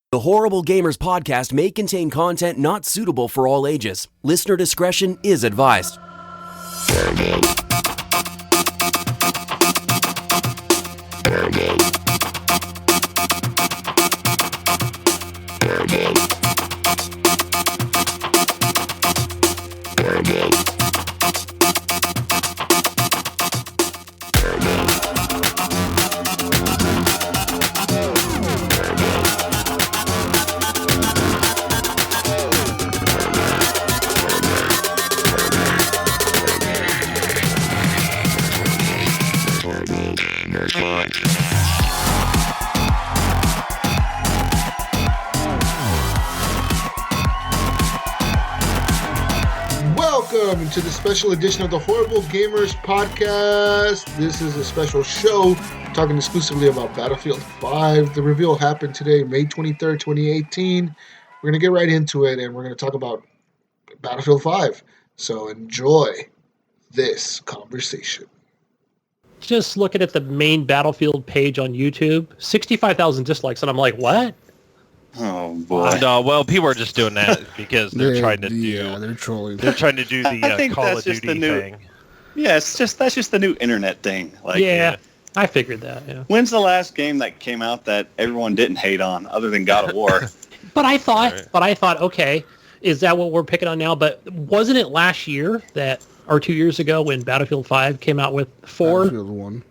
The Horrible Gamers podcast may contain content not suitable for all ages. Listener discretion is advised. Welcome to the special edition of the Horrible Gamers podcast. This is a special show talking exclusively about Battlefield 5. The reveal happened today, May 23rd, 2018. We're going to get right into it, and we're going to talk about Battlefield 5. So enjoy this conversation. Just looking at the main Battlefield page on YouTube, 65,000 dislikes, and I'm like, what? Oh boy! No, well, people are just doing that because they're trying to do. Yeah, they're trolling. They're trying to do the Call of Duty thing. Yeah, that's just the new internet thing. Like, yeah, I figured that. Yeah. When's the last game that came out that everyone didn't hate on, other than God of War? But I thought, okay, is that what we're picking on now? But wasn't it last year or 2 years ago when Battlefield 5 came out with 4? Battlefield 1.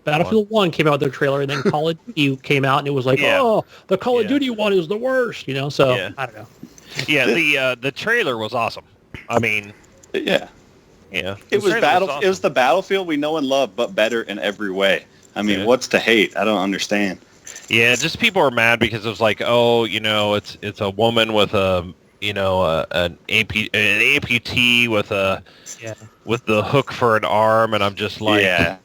Battlefield 1 came out with their trailer, and then Call of Duty came out, and it was like, oh, the Call of Duty one is the worst, so I don't know. Yeah, the trailer was awesome. I mean, yeah. It was awesome. It was the Battlefield we know and love, but better in every way. I mean, what's to hate? I don't understand. Yeah, just people are mad because it was like, oh, it's a woman with an amputee with the hook for an arm, and I'm just like,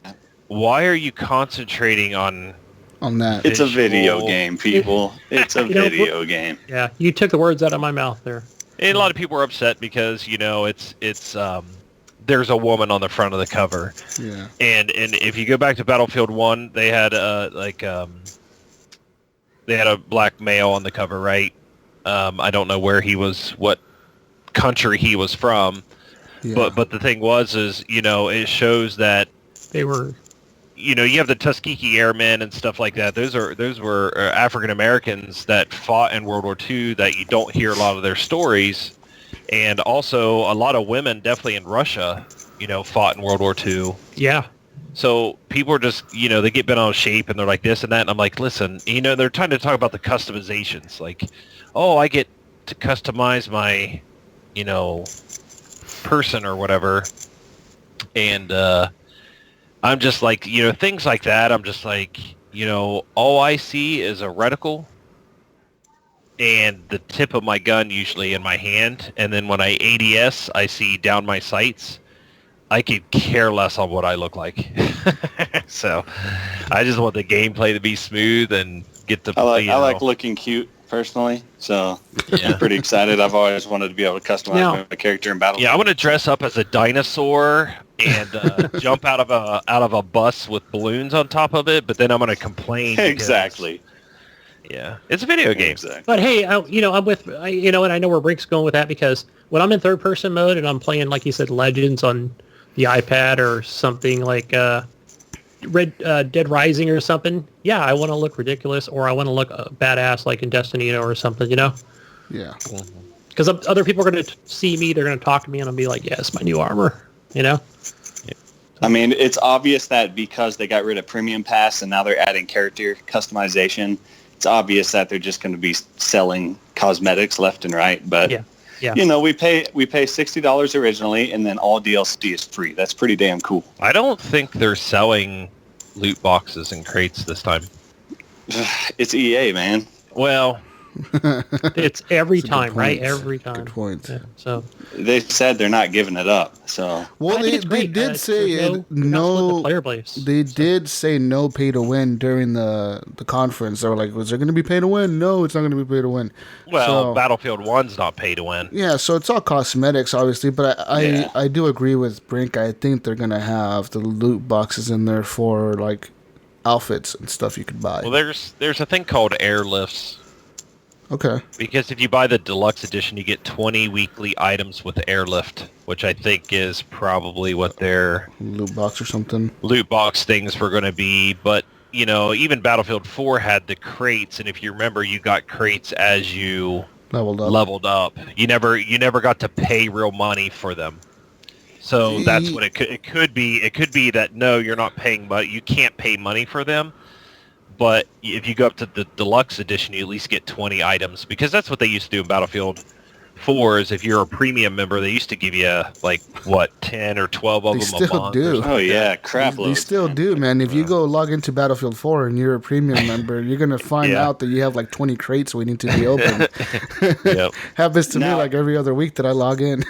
why are you concentrating on that? It's a video game, people. It's a video game. Yeah, you took the words out of my mouth there. And a lot of people are upset because it's there's a woman on the front of the cover. Yeah. And if you go back to Battlefield 1, they had they had a black male on the cover, right? I don't know what country he was from, but the thing was it shows that they were. You have the Tuskegee Airmen and stuff like that. Those were African Americans that fought in World War II that you don't hear a lot of their stories, and also a lot of women definitely in Russia, fought in World War II. Yeah. So people are just, they get bent out of shape and they're like this and that, and I'm like, listen, they're trying to talk about the customizations, like, oh, I get to customize my, person or whatever, and I'm just like, things like that. I'm just like, all I see is a reticle and the tip of my gun usually in my hand. And then when I ADS, I see down my sights. I could care less on what I look like. So I just want the gameplay to be smooth and get to play. I like looking cute personally. So I'm pretty excited. I've always wanted to be able to customize my character in Battlefield. Yeah, I want to dress up as a dinosaur and jump out of a bus with balloons on top of it, but then I'm going to complain. Exactly. Yeah, it's a video game. Exactly. But hey, I'm with, and I know where Brink's going with that, because when I'm in third-person mode and I'm playing, like you said, Legends on the iPad or something like Dead Rising or something, I want to look ridiculous, or I want to look badass like in Destiny or something, Yeah. Because other people are going to see me, they're going to talk to me, and I'll be like, it's my new armor, I mean, it's obvious that because they got rid of Premium Pass and now they're adding character customization, it's obvious that they're just going to be selling cosmetics left and right. But we pay $60 originally, and then all DLC is free. That's pretty damn cool. I don't think they're selling loot boxes and crates this time. It's EA, man. Well, it's every time, right? Every time. Good point. Yeah, so they said they're not giving it up. So they did say no player base. They did say no pay to win during the conference. They were like, "Was there going to be pay to win?" No, it's not going to be pay to win. Well, Battlefield 1's not pay to win. Yeah, so it's all cosmetics, obviously. But I do agree with Brink. I think they're going to have the loot boxes in there for like outfits and stuff you could buy. Well, there's a thing called airlifts Okay. Because if you buy the deluxe edition, you get 20 weekly items with airlift, which I think is probably what their Loot box or something. loot box things were going to be. But, you know, even Battlefield 4 had the crates, and if you remember, you got crates as you leveled up. You never got to pay real money for them. So that's what it could be. It could be that, no, you're not paying, but you can't pay money for them. But if you go up to the deluxe edition, you at least get 20 items, because that's what they used to do in Battlefield 4. Is if you're a premium member, they used to give you 10 or 12 of them a month. Do. Oh yeah, crap loads. They still do, man. If you go log into Battlefield 4 and you're a premium member, you're gonna find out that you have 20 crates waiting to be opened. Yep. Happens to me every other week that I log in.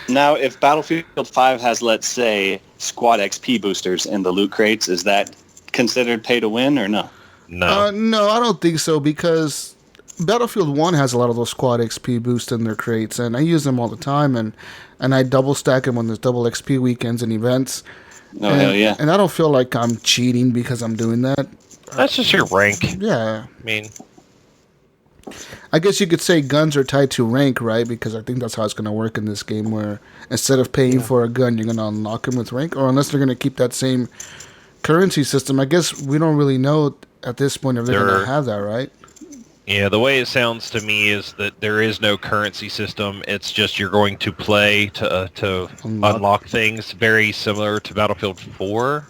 Now, if Battlefield 5 has, let's say, squad XP boosters in the loot crates, is that considered pay to win or no? No. No, I don't think so, because Battlefield 1 has a lot of those squad XP boosts in their crates, and I use them all the time, and I double stack them when there's double XP weekends and events. Oh, hell yeah. And I don't feel like I'm cheating because I'm doing that. That's just your rank. Yeah. I mean, I guess you could say guns are tied to rank, right? Because I think that's how it's going to work in this game, where instead of paying for a gun, you're going to unlock them with rank, or unless they're going to keep that same currency system. I guess we don't really know at this point if they're going to have that, right? Yeah, the way it sounds to me is that there is no currency system. It's just you're going to play to unlock things, very similar to Battlefield 4,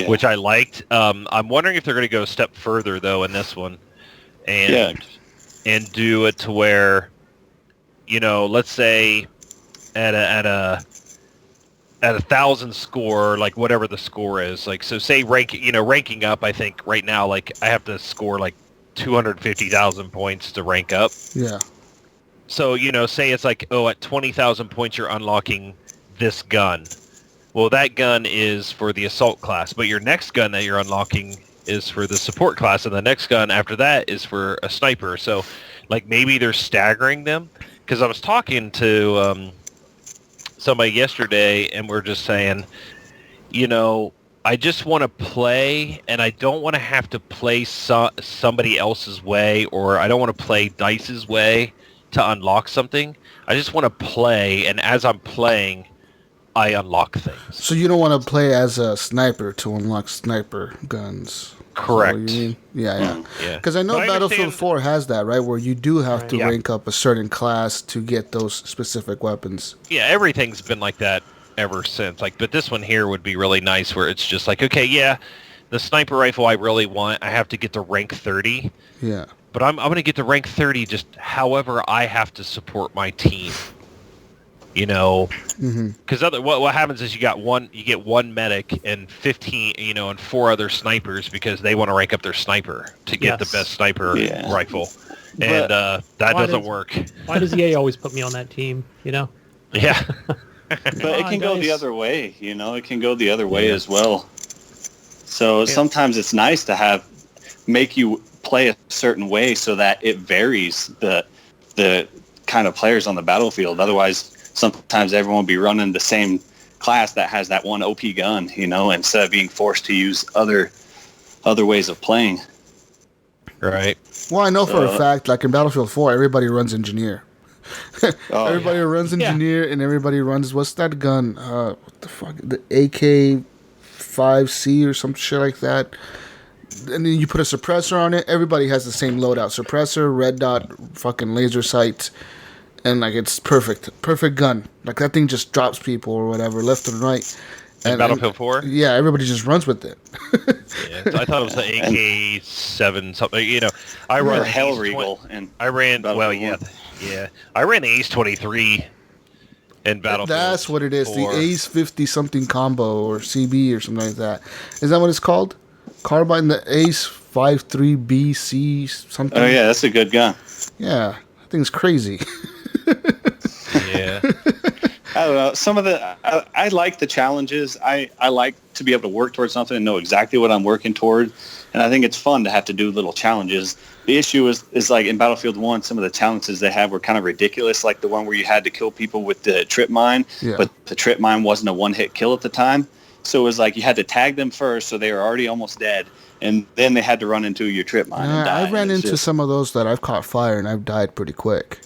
which I liked. I'm wondering if they're going to go a step further, though, in this one, and do it to where, let's say at a 1,000 score, whatever the score is, so say ranking up, I think right now, I have to score 250,000 points to rank up. Yeah. So, say it's at 20,000 points you're unlocking this gun. Well, that gun is for the assault class, but your next gun that you're unlocking is for the support class, and the next gun after that is for a sniper. So, maybe they're staggering them, because I was talking to somebody yesterday, and we're just saying, I just want to play, and I don't want to have to play somebody else's way, or I don't want to play DICE's way to unlock something. I just want to play, and as I'm playing, I unlock things. So you don't want to play as a sniper to unlock sniper guns? Correct. You mean? Yeah. Yeah. Because I know Battlefield 4 has that, right? Where you do have to rank up a certain class to get those specific weapons. Yeah, everything's been like that ever since. But this one here would be really nice, where it's just the sniper rifle I really want, I have to get to rank 30. Yeah. But I'm going to get to rank 30 just however I have to support my team. Because what happens is you get one medic and 15, and 4 other snipers, because they want to rank up their sniper to get the best sniper rifle, and that doesn't work. Why does EA always put me on that team? Yeah. But it can go the other way, it can go the other way as well. So sometimes it's nice to make you play a certain way so that it varies the kind of players on the battlefield. Otherwise, sometimes everyone will be running the same class that has that one OP gun, instead of being forced to use other ways of playing. Right. Well, I know for a fact, in Battlefield 4, everybody runs engineer. Everybody runs engineer, and everybody runs, what's that gun? What the fuck? The AK-5C or some shit like that. And then you put a suppressor on it. Everybody has the same loadout. Suppressor, red dot, fucking laser sight. And, it's perfect gun. That thing just drops people or whatever, left and right. In Battlefield 4? Yeah, everybody just runs with it. I thought it was the AK-7 something. I run Hell Regal. I ran the Ace-23 in Battlefield. That's what it is. 4. The Ace 50 something combo or CB or something like that. Is that what it's called? Carbine, the Ace 53BC something. Oh yeah, that's a good gun. Yeah, that thing's crazy. Yeah. I don't know. Some of I like the challenges. I like to be able to work towards something and know exactly what I'm working toward. And I think it's fun to have to do little challenges. The issue is in Battlefield 1, some of the challenges they have were kind of ridiculous, like the one where you had to kill people with the trip mine, but the trip mine wasn't a one-hit kill at the time. So it was you had to tag them first, so they were already almost dead. and then they had to run into your trip mine and die. I ran into some of those that I've caught fire, and I've died pretty quick.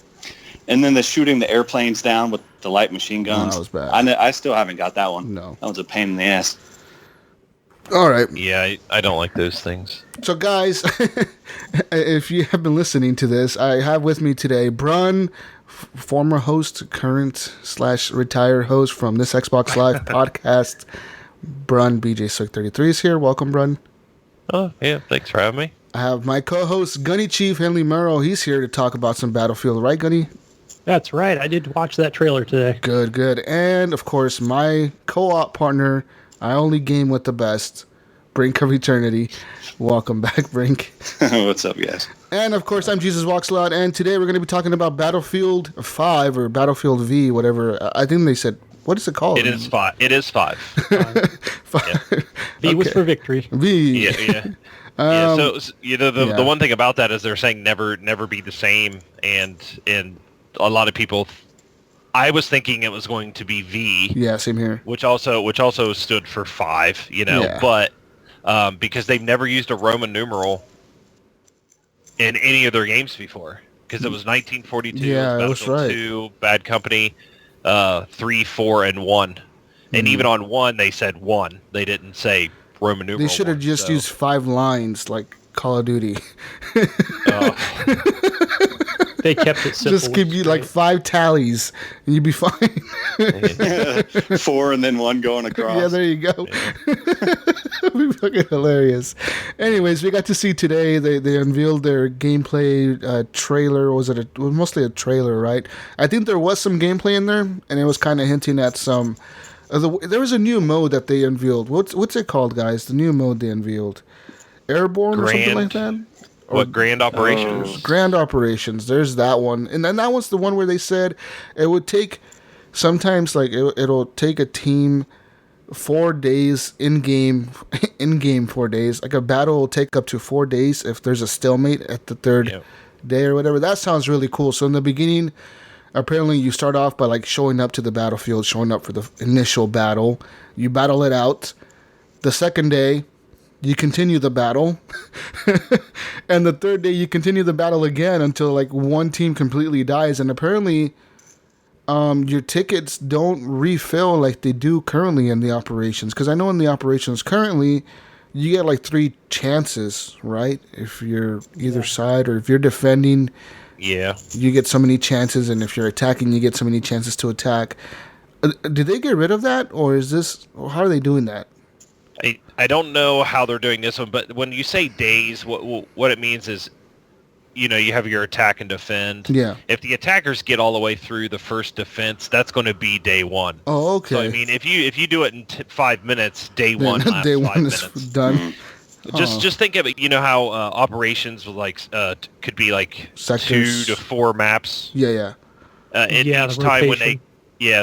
And then the shooting the airplanes down with the light machine guns. That was bad. I still haven't got that one. No. That was a pain in the ass. All right. Yeah, I don't like those things. So, guys, if you have been listening to this, I have with me today Brun, former host, current/retired host from this Xbox Live podcast. Brun, BJ33 is here. Welcome, Brun. Oh, yeah, thanks for having me. I have my co-host, Gunnychief Henley Murrow. He's here to talk about some Battlefield. Right, Gunny? That's right. I did watch that trailer today. Good, good. And, of course, my co-op partner, I only game with the best, BrinkofEternity. Welcome back, Brink. What's up, guys? And, of course, I'm JesusWalksAlot, and today we're going to be talking about Battlefield 5 or Battlefield V, whatever. I think they said, what is it called? It is 5. It is 5. 5. V was for victory. V. Yeah. Yeah, so the one thing about that is they're saying never be the same, and a lot of people. I was thinking it was going to be V. Yeah, same here. Which also stood for 5. But because they've never used a Roman numeral in any of their games before, because it was 1942. Yeah, that's right. 2, Bad Company, 3, 4, and 1, and even on 1 they said 1. They didn't say Roman numeral. They should have just used 5 lines like Call of Duty. They kept it simple. Just give you like 5 tallies and you'd be fine. 4 and then 1 going across. Yeah, there you go. It'd be fucking hilarious. Anyways, we got to see today, they unveiled their gameplay trailer. It was mostly a trailer, right? I think there was some gameplay in there, and it was kind of hinting at some... there was a new mode that they unveiled. What's it called, guys? The new mode they unveiled. Airborne or something like that? Grand Operations? Grand Operations. There's that one. And then that one's the one where they said it would take... Sometimes, like, it'll take a team 4 days in-game 4 days. Like, a battle will take up to 4 days if there's a stalemate at the third day or whatever. That sounds really cool. So in the beginning... Apparently, you start off by like showing up to the battlefield, showing up for the initial battle. You battle it out. The second day, you continue the battle. And the third day, you continue the battle again until like one team completely dies. And apparently, your tickets don't refill like they do currently in the operations. Because I know in the operations currently, you get like 3 chances, right? If you're either side or if you're defending... Yeah. You get so many chances, and if you're attacking, you get so many chances to attack. Did they get rid of that, or is this... How are they doing that? I don't know how they're doing this one, but when you say days, what it means is, you have your attack and defend. Yeah. If the attackers get all the way through the first defense, that's going to be day 1. Oh, okay. So, I mean, if you do it in 5 minutes, day 1 lasts day 5 1 minutes. is done. Just think of it. You know how operations could be like Sectors. 2 to 4 maps. Yeah. Each time when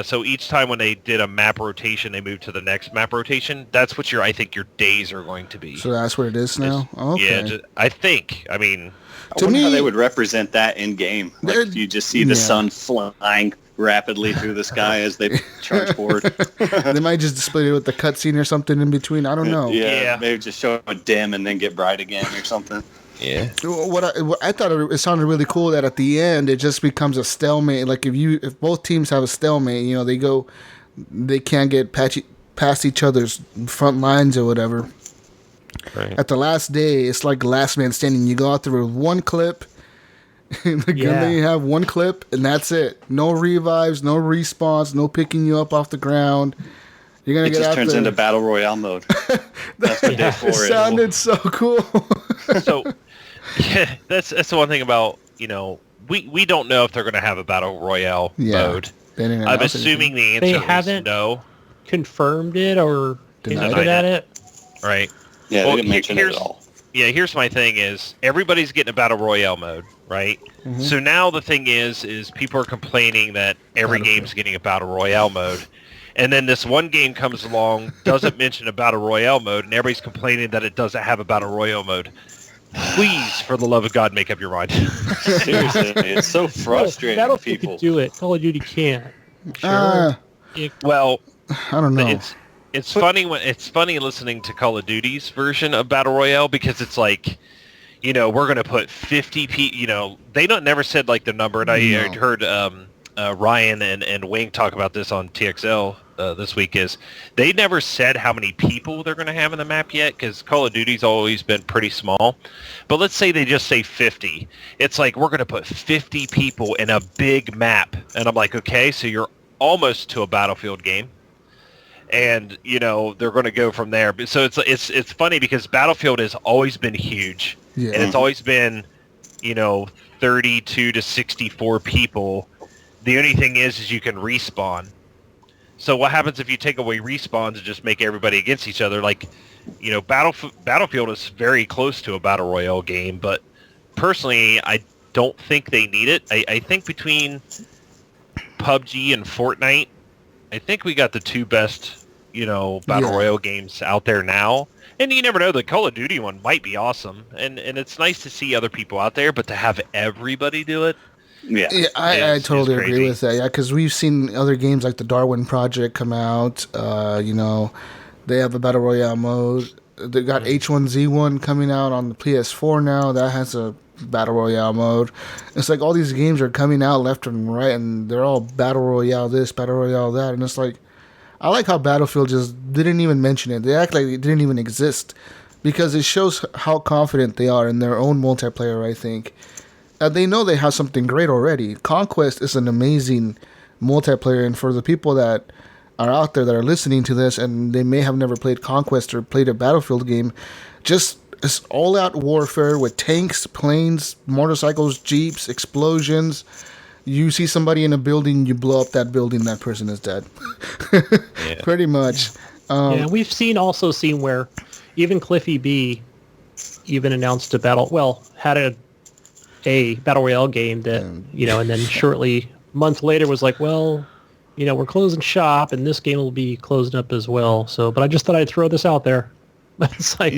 so each time when they did a map rotation, they moved to the next map rotation. That's what I think your days are going to be. So that's what it is now. Okay. Yeah, I think. I mean, I wonder how they would represent that in game. Like if you just see the sun flying rapidly through the sky as they charge forward. They might just display it with the cutscene or something in between. I don't know. Yeah, maybe just show it dim and then get bright again or something. Yeah. What I thought it sounded really cool that at the end it just becomes a stalemate. Like if both teams have a stalemate, they can't get past each other's front lines or whatever. Right. At the last day, it's like last man standing. You go out there with one clip. And then you have one clip, and that's it. No revives, no respawns, no picking you up off the ground. You're gonna get out there. It just turns into Battle Royale mode. That's what day 4 is. Sounded so cool. So, that's the one thing about, we don't know if they're going to have a Battle Royale mode. I'm assuming the answer is no. Confirmed it or hinted at it. Right. Yeah, they didn't mention it at all. Yeah, here's my thing is everybody's getting a Battle Royale mode, right? Mm-hmm. So now the thing is people are complaining that every game's getting a Battle Royale mode. And then this one game comes along, doesn't mention a Battle Royale mode, and everybody's complaining that it doesn't have a Battle Royale mode. Please, for the love of God, make up your mind. Seriously, it's so frustrating. Battlefield can do it. Call of Duty can't. Well, I don't know. It's funny listening to Call of Duty's version of Battle Royale because it's like, we're going to put 50 people, they never said like the number. And I heard Ryan and Wing talk about this on TXL this week is they never said how many people they're going to have in the map yet because Call of Duty's always been pretty small. But let's say they just say 50. It's like we're going to put 50 people in a big map. And I'm like, okay, so you're almost to a Battlefield game. And, they're going to go from there. So it's funny because Battlefield has always been huge. Yeah. And it's always been, 32 to 64 people. The only thing is you can respawn. So what happens if you take away respawns and just make everybody against each other? Like, Battlefield is very close to a Battle Royale game, but personally, I don't think they need it. I think between PUBG and Fortnite, I think we got the two best, Battle Royale games out there now. And you never know, the Call of Duty one might be awesome. And it's nice to see other people out there, but to have everybody do it, I totally agree with that. Yeah, because we've seen other games like the Darwin Project come out. They have a Battle Royale mode. They got H1Z1 coming out on the PS4 now. That has a Battle Royale mode. It's like all these games are coming out left and right, and they're all Battle Royale this, Battle Royale that. And it's like, I like how Battlefield just didn't even mention it. They act like it didn't even exist because it shows how confident they are in their own multiplayer, I think. They know they have something great already. Conquest is an amazing multiplayer, and for the people that are out there that are listening to this and they may have never played Conquest or played a Battlefield game, just it's all-out warfare with tanks, planes, motorcycles, jeeps, explosions. You see somebody in a building, you blow up that building, that person is dead. Pretty much. We've also seen where even Cliffy B even announced had a Battle Royale game that, and then shortly, a month later was like, well, we're closing shop and this game will be closing up as well. So, but I just thought I'd throw this out there. It's like,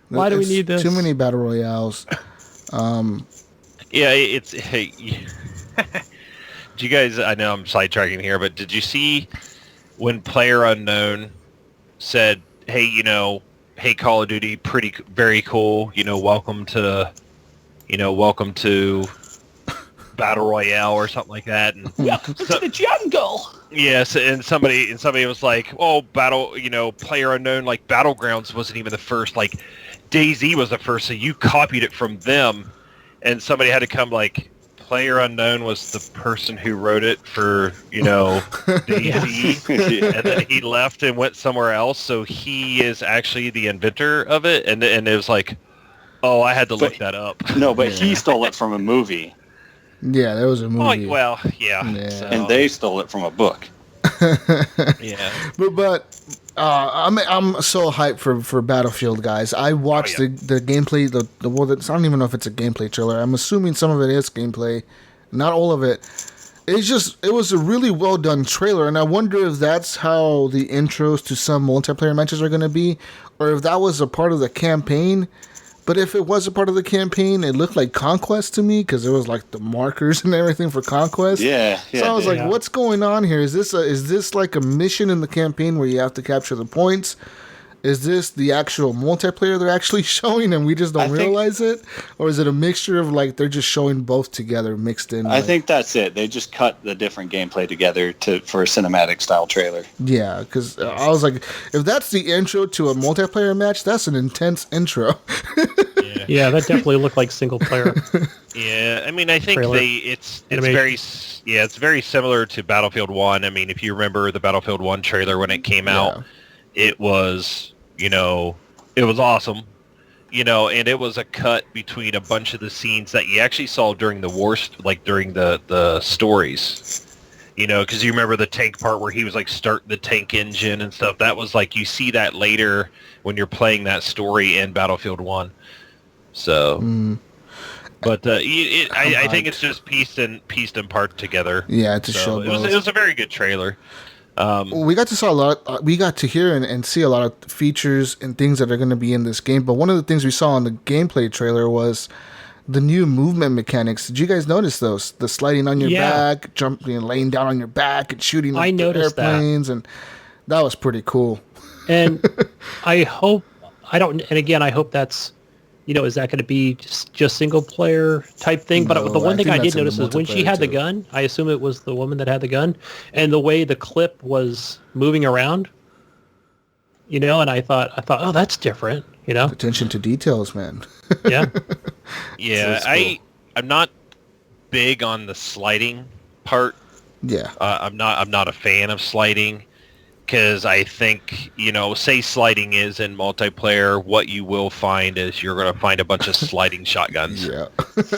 why do we need this? Too many Battle Royales. Do you guys, I know I'm sidetracking here, but did you see when PlayerUnknown said, hey, Call of Duty, very cool, welcome to Battle Royale or something like that. And welcome to the jungle. Yes, and somebody was like, oh, PlayerUnknown, like Battlegrounds wasn't even the first, like DayZ was the first, so you copied it from them. And somebody had to come like, PlayerUnknown was the person who wrote it for, DayZ, and then he left and went somewhere else. So he is actually the inventor of it, and it was like, oh, I had to look that up. No, but he stole it from a movie. Yeah, there was a movie. Oh, well, yeah. So. And they stole it from a book. Yeah. But I'm so hyped for Battlefield, guys. I watched the gameplay, I don't even know if it's a gameplay trailer. I'm assuming some of it is gameplay, not all of it. It was a really well done trailer, and I wonder if that's how the intros to some multiplayer matches are going to be, or if that was a part of the campaign. But if it was a part of the campaign, it looked like Conquest to me because it was like the markers and everything for Conquest. Yeah. So I was like, what's going on here? Is this like a mission in the campaign where you have to capture the points? Is this the actual multiplayer they're actually showing and we just don't realize it? Or is it a mixture of like they're just showing both together mixed in? I think that's it. They just cut the different gameplay together for a cinematic style trailer. Yeah, because I was like, if that's the intro to a multiplayer match, that's an intense intro. Yeah, that definitely looked like single player. Yeah, I mean, I think it's very similar to Battlefield 1. I mean, if you remember the Battlefield 1 trailer when it came out, it was, it was awesome, and it was a cut between a bunch of the scenes that you actually saw during the war, like during the stories, because you remember the tank part where he was like starting the tank engine and stuff. That was like, you see that later when you're playing that story in Battlefield 1. So, but I think it's just pieced in part together. Yeah, to show it was a very good trailer. We got to hear and see a lot of features and things that are going to be in this game. But one of the things we saw on the gameplay trailer was the new movement mechanics. Did you guys notice those? The sliding on your back, jumping and laying down on your back and shooting airplanes. And That was pretty cool. And I hope I hope that's, is that going to be just single player type thing? No, But the one thing I did notice is when she had the too. gun, I assume it was the woman that had the gun, and the way the clip was moving around, and I thought, oh, that's different, Attention to details, man. Yeah. Yeah, So it's cool. I'm not big on the sliding part. Yeah. I'm not a fan of sliding because I think, say sliding is in multiplayer, what you will find is you're going to find a bunch of sliding shotguns. Yeah.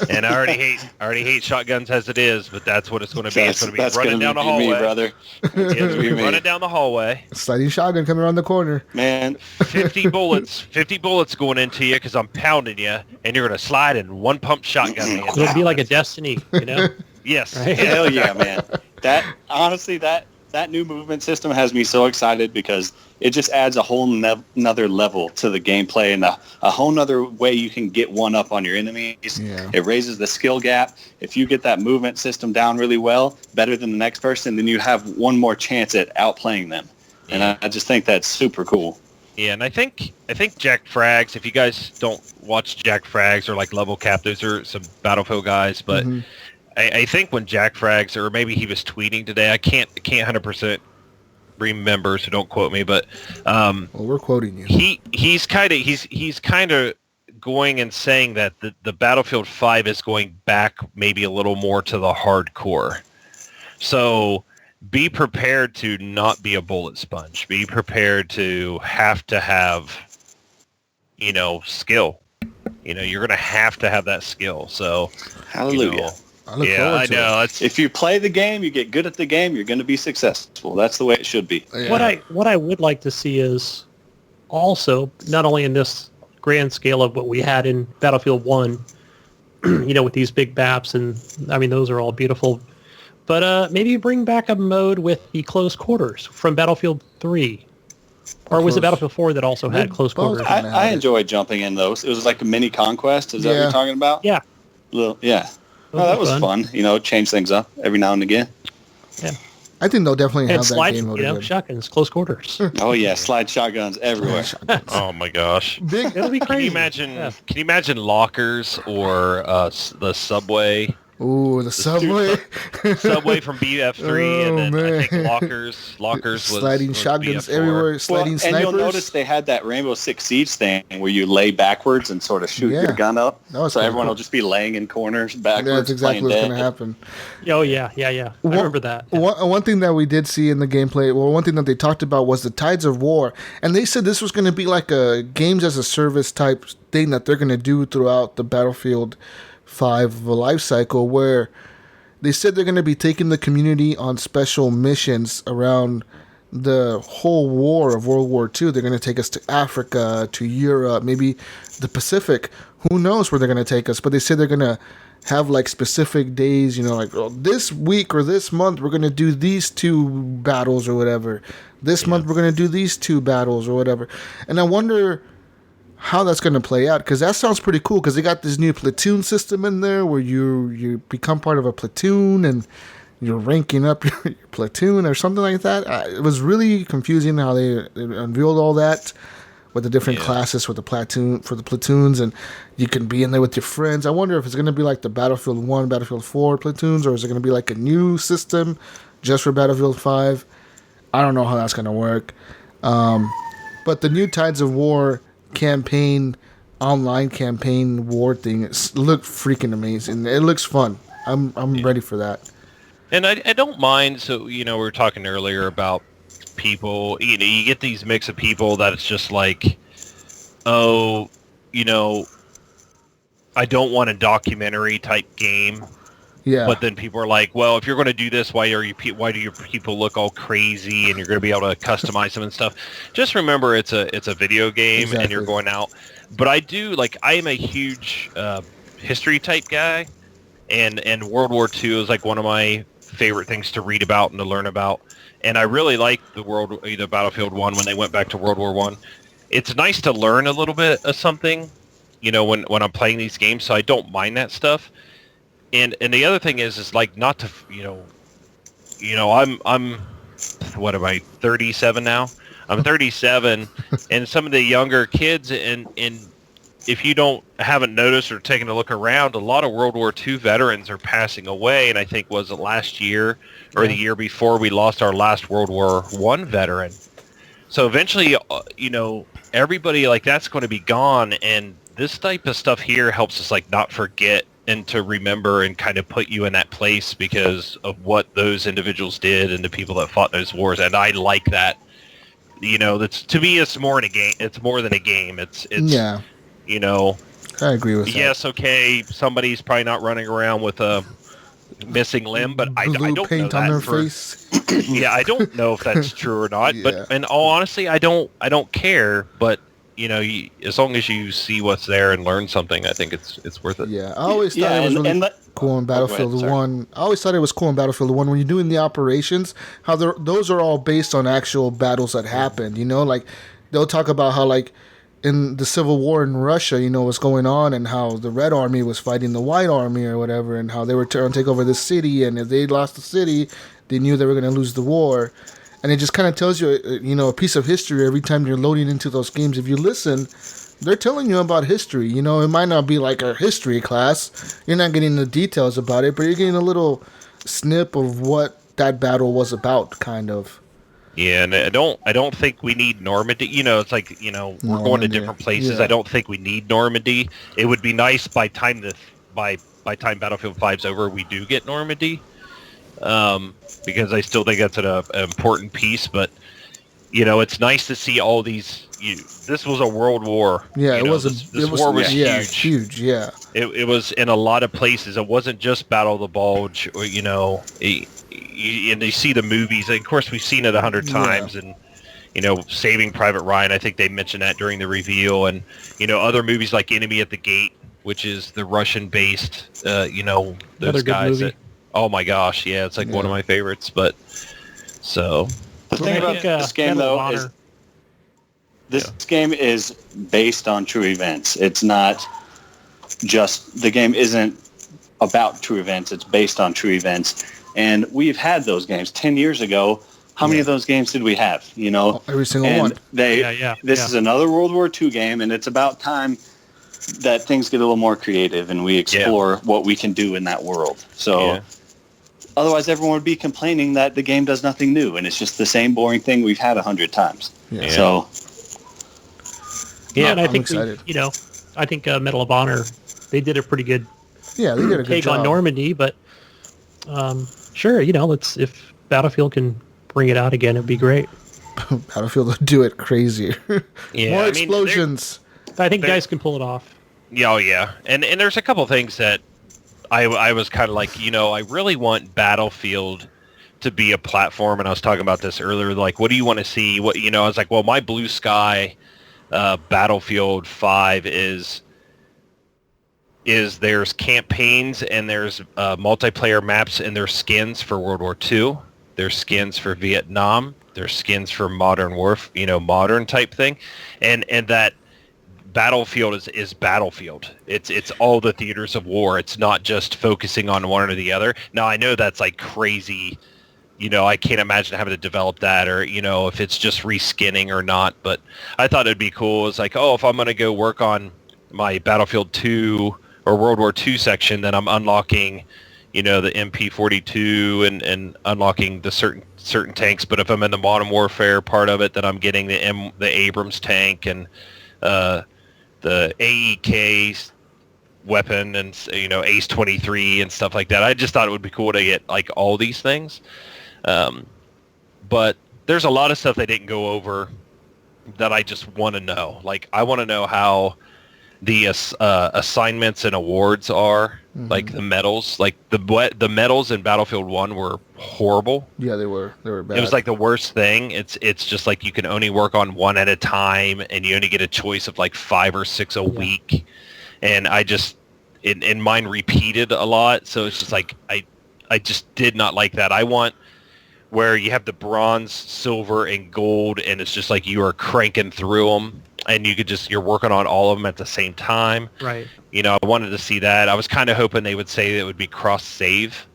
And I already hate shotguns as it is, but that's what it's going to be. It's going to be running down the me, hallway. brother. It's going to be running down the hallway. Sliding shotgun coming around the corner. Man, 50 bullets going into you because I'm pounding you, and you're going to slide in one pump shotgun. Me. It'll be like a Destiny, Yes. Right? hell yeah, man. That new movement system has me so excited because it just adds a whole nother level to the gameplay and a whole nother way you can get one up on your enemies. Yeah. It raises the skill gap. If you get that movement system down really well, better than the next person, then you have one more chance at outplaying them. And I just think that's super cool. Yeah, and I think Jack Frags, if you guys don't watch Jack Frags or like Level Cap, those are some Battlefield guys, but I think when Jack Frags, or maybe he was tweeting today, I can't 100% remember, so don't quote me, but Well, we're quoting you. he's kind of going and saying that the Battlefield 5 is going back maybe a little more to the hardcore. So be prepared to not be a bullet sponge. Be prepared to have, skill. You're going to have that skill. So, Hallelujah. I look forward to know. it. If you play the game, you get good at the game, you're going to be successful. That's the way it should be. Yeah. What I would like to see is also, not only in this grand scale of what we had in Battlefield 1, with these big maps, and I mean, those are all beautiful, but maybe bring back a mode with the close quarters from Battlefield 3. Or was it Battlefield 4 that also had close both quarters? I enjoy jumping in those. It was like a mini conquest. Is that what you're talking about? Yeah. Yeah. Oh, that was fun. Change things up every now and again. Yeah. I think they'll definitely And have that slide, game mode again. shotguns, close quarters. Oh yeah, slide shotguns everywhere. Oh my gosh. Big. It'll be Can crazy. you imagine? Yeah. Can you imagine lockers or the subway? Ooh, the subway. Subway from BF3, and then I think man. lockers was Sliding was shotguns BF4. everywhere. Sliding And snipers. you'll notice they had that Rainbow Six Siege thing where you lay backwards and sort of shoot Yeah. your gun up. That was So kinda everyone cool. will just be laying in corners Yeah, backwards, that's exactly playing what's dead. going to happen. Oh, yeah. I remember that. Yeah. One thing that we did see in the gameplay, one thing that they talked about was the Tides of War. And they said this was going to be like a games as a service type thing that they're going to do throughout the Battlefield 5 life cycle, where they said they're going to be taking the community on special missions around the whole war of World War II. They're going to take us to Africa, to Europe, maybe the Pacific. Who knows where they're going to take us? But they said they're going to have like specific days, like this week or this month we're going to do these 2 battles or whatever. This month we're going to do these 2 battles or whatever. And I wonder how that's going to play out, because that sounds pretty cool, because they got this new platoon system in there where you become part of a platoon and you're ranking up your platoon or something like that. It was really confusing how they unveiled all that with the different classes for the platoons, and you can be in there with your friends. I wonder if it's going to be like the Battlefield 1, Battlefield 4 platoons, or is it going to be like a new system just for Battlefield 5? I don't know how that's going to work. But the new Tides of War online campaign war thing, looked freaking amazing. It looks fun. I'm ready for that. And I don't mind. So we were talking earlier about people. You get these mix of people that it's just like, I don't want a documentary type game. Yeah. But then people are like, well, if you're going to do this, why do your people look all crazy, and you're going to be able to customize them and stuff? Just remember, it's a video game, Exactly. and you're going out. But I am a huge history type guy, and World War II is like one of my favorite things to read about and to learn about. And I really like the Battlefield 1 when they went back to World War 1. It's nice to learn a little bit of something, when I'm playing these games, so I don't mind that stuff. And the other thing is like not to, I'm what am I, 37 now? I'm 37, and some of the younger kids, and if you haven't noticed or taken a look around, a lot of World War II veterans are passing away, and I think was it last year or the year before we lost our last World War I veteran. So eventually, everybody like that's going to be gone, and this type of stuff here helps us like not forget and to remember and kind of put you in that place because of what those individuals did and the people that fought those wars. And I like that. That's, to me, it's more than a game. It's more than a game. It's I agree with that. Yes, okay, somebody's probably not running around with a missing limb, but I don't paint know on that their face. Yeah, I don't know if that's true or not. But in all honesty, I don't care. But as long as you see what's there and learn something, I think it's worth it. Yeah, I always thought it was really cool in Battlefield 1. I always thought it was cool in Battlefield 1 when you're doing the operations, how those are all based on actual battles that happened. Like they'll talk about how like in the Civil War in Russia, what's going on and how the Red Army was fighting the White Army or whatever, and how they were trying to take over this city, and if they lost the city, they knew they were going to lose the war. And it just kind of tells you, a piece of history every time you're loading into those games. If you listen, they're telling you about history. It might not be like a history class. You're not getting the details about it, but you're getting a little snip of what that battle was about, kind of. Yeah, and I don't think we need Normandy. It's like, we're going to different places. Yeah. I don't think we need Normandy. It would be nice by time Battlefield 5's over, we do get Normandy. Because I still think that's an important piece, but it's nice to see all these. This was a world war. Yeah, it was. This war was huge. Huge. Yeah, it was in a lot of places. It wasn't just Battle of the Bulge, or and you see the movies. And of course, we've seen it 100 times, and Saving Private Ryan. I think they mentioned that during the reveal, and other movies like Enemy at the Gate, which is the Russian-based. Those guys that. Oh my gosh, yeah, it's like one of my favorites. But the thing about this game though is this game is based on true events. It's not just the game isn't about true events. It's based on true events, and we've had those games 10 years ago. How many of those games did we have? Every single one. This is another World War II game, and it's about time that things get a little more creative and we explore what we can do in that world. So. Otherwise, everyone would be complaining that the game does nothing new, and it's just the same boring thing we've had 100 times. Yeah. So, and I think I think Medal of Honor, they did a pretty good. Yeah, they did a good take job on Normandy, but sure, if Battlefield can bring it out again, it'd be great. Battlefield will do it crazier. More explosions. I think guys can pull it off. Yeah, and there's a couple things that. I was kind of like, I really want Battlefield to be a platform, and I was talking about this earlier, like, what do you want to see? What I was like, well, my blue sky Battlefield 5 is there's campaigns and there's multiplayer maps and there's skins for World War II, there's skins for Vietnam, there's skins for modern warfare, modern type thing, and that Battlefield is Battlefield. It's all the theaters of war. It's not just focusing on one or the other. Now, I know that's like crazy. I can't imagine having to develop that or, if it's just reskinning or not. But I thought it'd be cool. It's like, if I'm going to go work on my Battlefield 2 or World War II section, then I'm unlocking, the MP42 and unlocking the certain tanks. But if I'm in the modern warfare part of it, then I'm getting the Abrams tank and the AEK weapon and Ace 23 and stuff like that. I just thought it would be cool to get like all these things, but there's a lot of stuff they didn't go over that I just want to know. Like I want to know how the assignments and awards are, like the medals. Like the medals in Battlefield 1 were horrible. Yeah, they were bad. It was like the worst thing. It's just like you can only work on one at a time, and you only get a choice of like 5 or 6 a week. And I just in mine repeated a lot, so it's just like I just did not like that. I want where you have the bronze, silver, and gold, and it's just like you are cranking through them, and you're working on all of them at the same time. Right. I wanted to see that. I was kind of hoping they would say that it would be cross-save.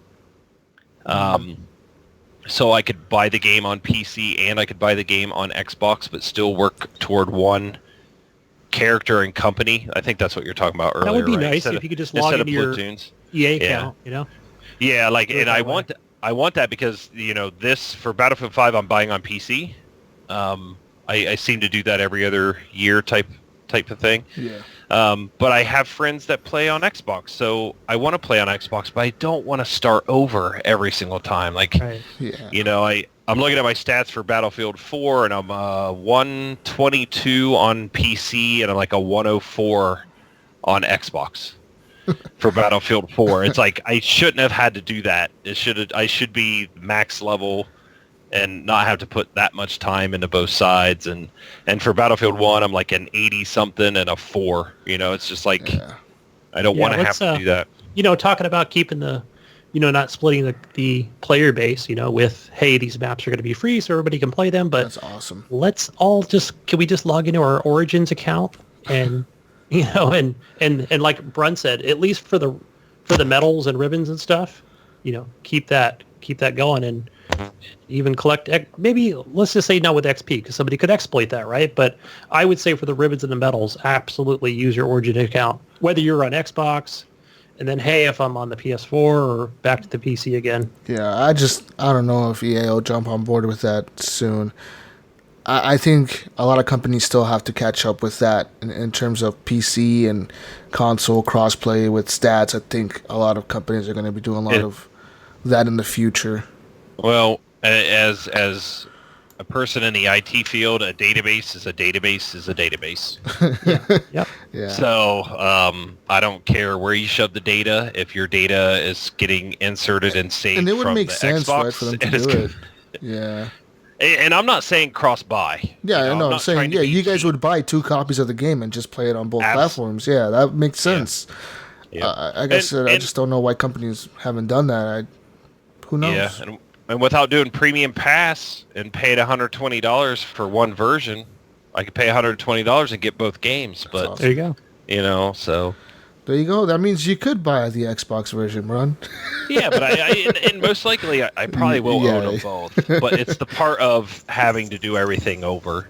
so I could buy the game on PC and I could buy the game on Xbox, but still work toward one character and company. I think that's what you're talking about earlier. That would be right? nice Instead if you could just log into your EA account, you know? Yeah, like, and I want that because, you know, this, for Battlefield 5, I'm buying on PC. I seem to do that every other year type of thing. Yeah. But I have friends that play on Xbox, so I want to play on Xbox, but I don't want to start over every single time. Like, you know, I'm looking at my stats for Battlefield 4, and I'm 122 on PC, and I'm like a 104 on Xbox for Battlefield 4. It's like I shouldn't have had to do that. I should be max level and not have to put that much time into both sides. And for Battlefield 1, I'm like an 80-something and a 4. You know, it's just like I don't want to have to do that. You know, talking about keeping the, you know, not splitting the player base, you know, with, hey, these maps are going to be free so everybody can play them. But that's awesome. Can we just log into our Origins account and, you know, and like Brun said, at least for the medals and ribbons and stuff, you know, keep that going and even collect, maybe let's just say not with XP because somebody could exploit that, right? But I would say for the ribbons and the medals, absolutely use your Origin account, whether you're on Xbox. And then, hey, if I'm on the PS4 or back to the PC again. Yeah, I don't know if EA will jump on board with that soon. I think a lot of companies still have to catch up with that in terms of PC and console crossplay with stats. I think a lot of companies are going to be doing a lot of that in the future. Well, as a person in the IT field, a database is a database is a database. Yep. Yeah. So I don't care where you shove the data. If your data is getting inserted and saved and it would from make the sense, Xbox, right, for them to do it. Yeah. And I'm not saying cross-buy. Yeah, you know, I'm saying, yeah, you guys would buy 2 copies of the game and just play it on both platforms. Yeah, that makes sense. Yeah. I guess I just don't know why companies haven't done that. Who knows? Yeah, and without doing Premium Pass and paying $120 for one version, I could pay $120 and get both games. But awesome. There you go. You know, so there you go. That means you could buy the Xbox version, Ron. Yeah, but and most likely I probably will own them both. But it's the part of having to do everything over.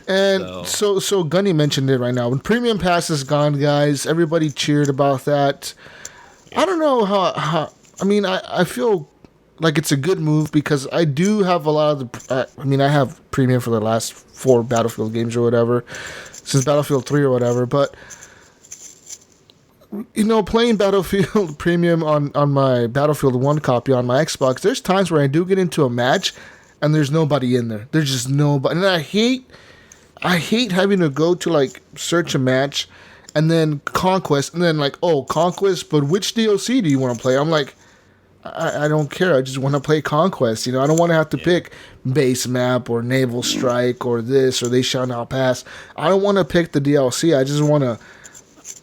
And so Gunny mentioned it right now. When Premium Pass is gone, guys, everybody cheered about that. Yeah. I don't know how. I mean, I feel like it's a good move because I do have a lot of the. I have Premium for the last 4 Battlefield games or whatever, since Battlefield 3 or whatever. But you know, playing Battlefield Premium on my Battlefield 1 copy on my Xbox, there's times where I do get into a match and there's nobody in there. There's just nobody, and I hate having to go to like search a match and then Conquest and then like, oh, Conquest, but which DLC do you want to play? I'm like, I don't care. I just want to play Conquest. You know, I don't want to have to pick base map or Naval Strike or this or They Shall Not Pass. I don't want to pick the DLC. I just want to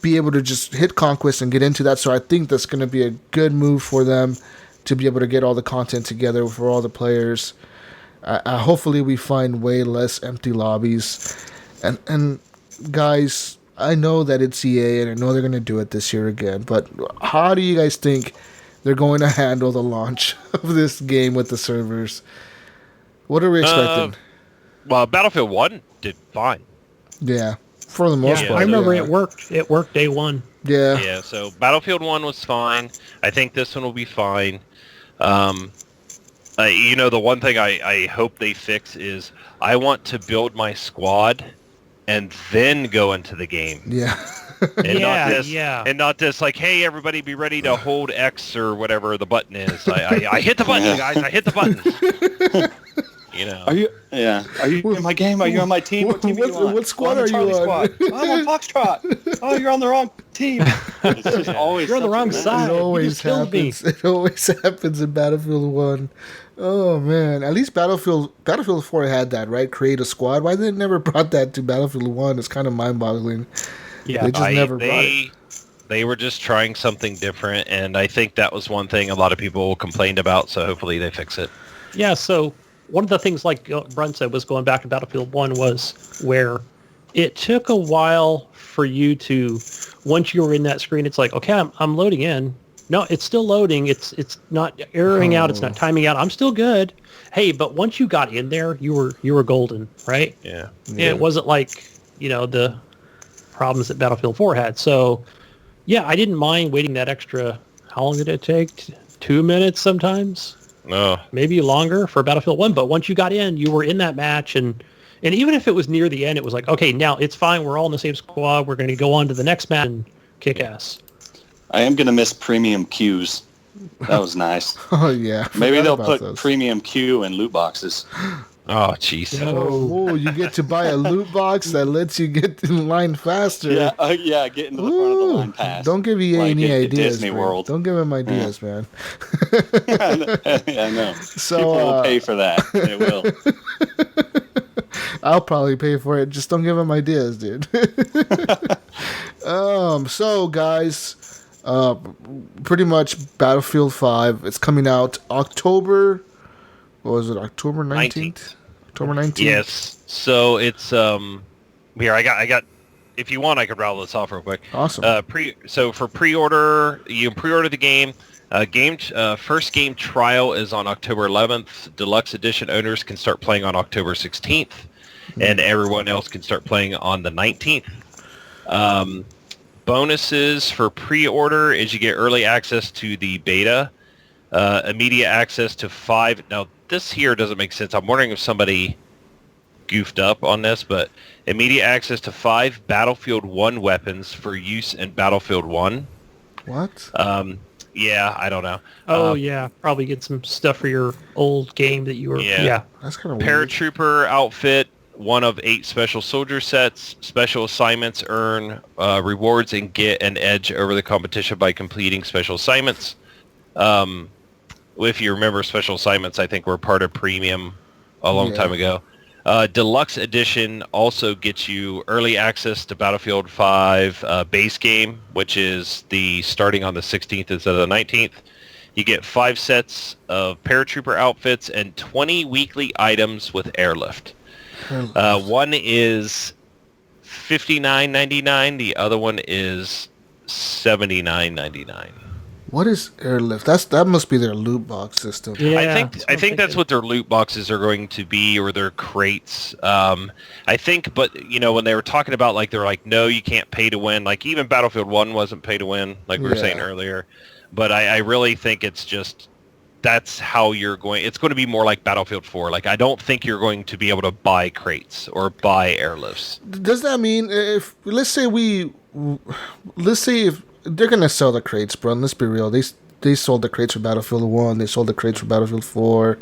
be able to just hit Conquest and get into that. So I think that's going to be a good move for them to be able to get all the content together for all the players. Hopefully we find way less empty lobbies. And guys, I know that it's EA and I know they're going to do it this year again, but how do you guys think they're going to handle the launch of this game with the servers? What are we expecting? Well, Battlefield 1 did fine. Yeah, for the most part. I remember it worked. It worked day 1. Yeah. Yeah, so Battlefield 1 was fine. I think this one will be fine. You know, the one thing I hope they fix is I want to build my squad and then go into the game. Yeah. And not this like, hey, everybody be ready to hold X or whatever the button is. I hit the button, guys. I hit the button. You know. Are you in my game? Are you on my team? What team are you on? What squad are you on? Squad. I'm on Foxtrot. Oh, you're on the wrong team. It's just always you're on the wrong side. It always happens. It always happens in Battlefield 1. Oh man, at least Battlefield 4 had that, right? Create a squad. Why they never brought that to Battlefield 1? It's kind of mind-boggling. Yeah, they just never brought it. They were just trying something different, and I think that was one thing a lot of people complained about. So hopefully they fix it. Yeah. So one of the things, like Brun said, was going back to Battlefield 1 was where it took a while for you to, once you were in that screen, it's like, okay, I'm loading in. No, it's still loading. It's not erroring out. It's not timing out. I'm still good. Hey, but once you got in there, you were golden, right? Yeah. It wasn't like, the problems that Battlefield 4 had. So, yeah, I didn't mind waiting that extra. How long did it take? 2 minutes sometimes? No. Maybe longer for Battlefield 1. But once you got in, you were in that match. And even if it was near the end, it was like, okay, now it's fine. We're all in the same squad. We're going to go on to the next match and kick ass. I am going to miss premium queues. That was nice. Oh, yeah. Maybe they'll put premium queue in loot boxes. Oh, jeez. Oh, you get to buy a loot box that lets you get in line faster. Yeah, get into the front of the line pass. Don't give EA any ideas. Disney World. Don't give them ideas, man. I know. So, people will pay for that. They will. I'll probably pay for it. Just don't give them ideas, dude. So, guys, pretty much Battlefield 5. It's coming out October. What was it? October 19th? October 19th? Yes. So it's here I got if you want I could rattle this off real quick. Awesome. So for pre-order, you can pre-order the game. First game trial is on October 11th. Deluxe edition owners can start playing on October 16th, and everyone else can start playing on the 19th. Bonuses for pre-order is you get early access to the beta, immediate access to 5. Now, this here doesn't make sense. I'm wondering if somebody goofed up on this, but immediate access to 5 Battlefield 1 weapons for use in Battlefield 1. What? Yeah, I don't know. Oh, yeah. Probably get some stuff for your old game that you were... Yeah. That's kind of weird. Paratrooper outfit, 1 of 8 special soldier sets. Special assignments earn rewards and get an edge over the competition by completing special assignments. If you remember, special assignments, I think, were part of Premium a long time ago. Deluxe Edition also gets you early access to Battlefield 5 base game, which is starting on the 16th instead of the 19th. You get 5 sets of paratrooper outfits and 20 weekly items with airlift. One is $59.99. The other one is $79.99. What is airlift? That must be their loot box system. Yeah, I think that's what their loot boxes are going to be, or their crates. I think, but when they were talking about they're like, no, you can't pay to win. Like even Battlefield 1 wasn't pay to win, like we were saying earlier. But I really think it's just that's how you're going. It's going to be more like Battlefield 4. Like I don't think you're going to be able to buy crates or buy airlifts. Does that mean if let's say if they're gonna sell the crates, bro? And let's be real. They sold the crates for Battlefield 1. They sold the crates for Battlefield 4.